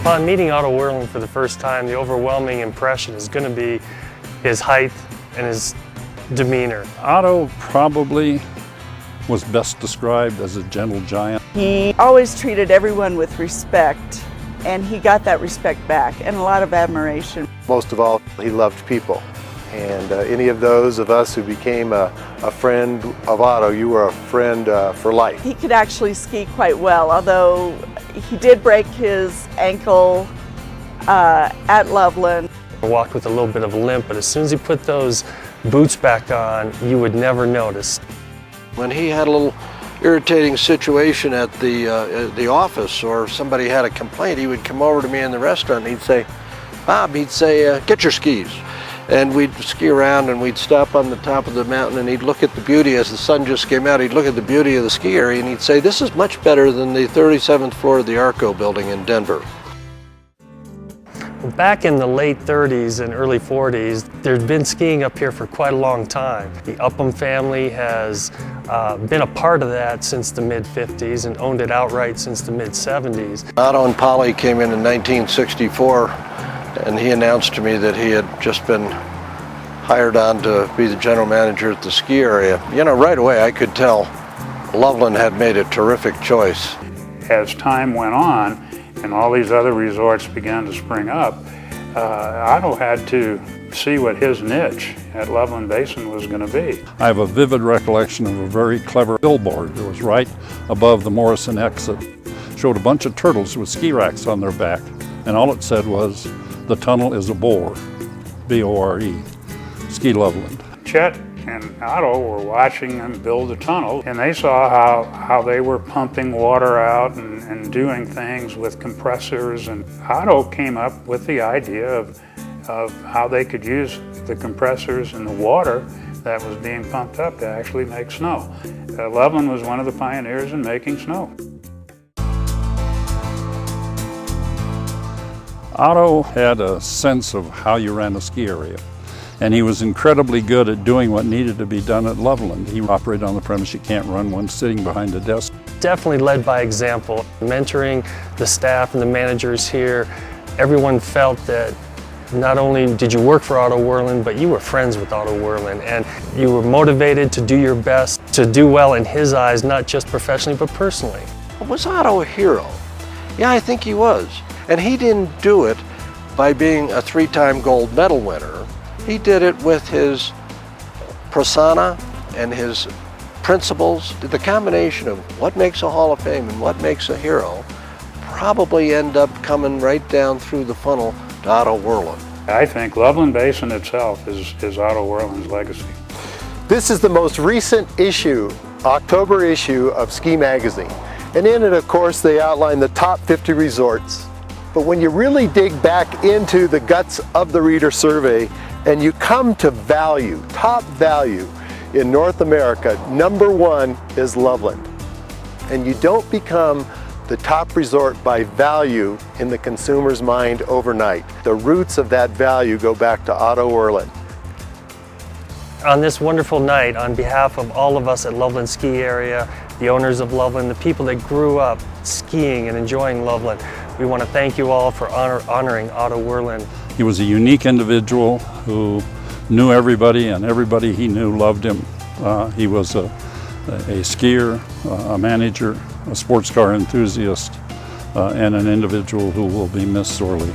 Upon meeting Otto Werlin for the first time, the overwhelming impression is going to be his height and his demeanor. Otto probably was best described as a gentle giant. He always treated everyone with respect, and he got that respect back and a lot of admiration. Most of all, he loved people. And any of those of us who became a friend of Otto, you were a friend for life. He could actually ski quite well, although he did break his ankle at Loveland. I walked with a little bit of a limp, but as soon as he put those boots back on, you would never notice. When he had a little irritating situation at the office, or somebody had a complaint, he would come over to me in the restaurant and he'd say, "Bob," he'd say, "get your skis." And we'd ski around and we'd stop on the top of the mountain and he'd look at the beauty as the sun just came out. He'd look at the beauty of the ski area and he'd say, "This is much better than the 37th floor of the Arco building in Denver." Well, back in the late 30s and early 40s, there'd been skiing up here for quite a long time. The Upham family has been a part of that since the mid-50s and owned it outright since the mid-70s. Otto and Polly came in 1964. And he announced to me that he had just been hired on to be the general manager at the ski area. You know, right away I could tell Loveland had made a terrific choice. As time went on and all these other resorts began to spring up, Otto had to see what his niche at Loveland Basin was going to be. I have a vivid recollection of a very clever billboard that was right above the Morrison exit. Showed a bunch of turtles with ski racks on their back, and all it said was, "The tunnel is a bore," B-O-R-E, Ski Loveland. Chet and Otto were watching them build the tunnel, and they saw how they were pumping water out and doing things with compressors, and Otto came up with the idea of how they could use the compressors and the water that was being pumped up to actually make snow. Loveland was one of the pioneers in making snow. Otto had a sense of how you ran a ski area, and he was incredibly good at doing what needed to be done at Loveland. He operated on the premise you can't run one sitting behind a desk. Definitely led by example, mentoring the staff and the managers here. Everyone felt that not only did you work for Otto Werlin, but you were friends with Otto Werlin, and you were motivated to do your best, to do well in his eyes, not just professionally, but personally. Was Otto a hero? Yeah, I think he was. And he didn't do it by being a 3-time gold medal winner. He did it with his persona and his principles. The combination of what makes a Hall of Fame and what makes a hero probably end up coming right down through the funnel to Otto Werlin. I think Loveland Basin itself is Otto Werlin's legacy. This is the most recent issue, October issue of Ski Magazine. And in it, of course, they outline the top 50 resorts. But when you really dig back into the guts of the reader survey and you come to value, top value in North America, #1 is Loveland. And you don't become the top resort by value in the consumer's mind overnight. The roots of that value go back to Otto Werlin. On this wonderful night, on behalf of all of us at Loveland Ski Area, the owners of Loveland, the people that grew up skiing and enjoying Loveland, we want to thank you all for honoring Otto Werlin. He was a unique individual who knew everybody, and everybody he knew loved him. He was a skier, a manager, a sports car enthusiast, and an individual who will be missed sorely.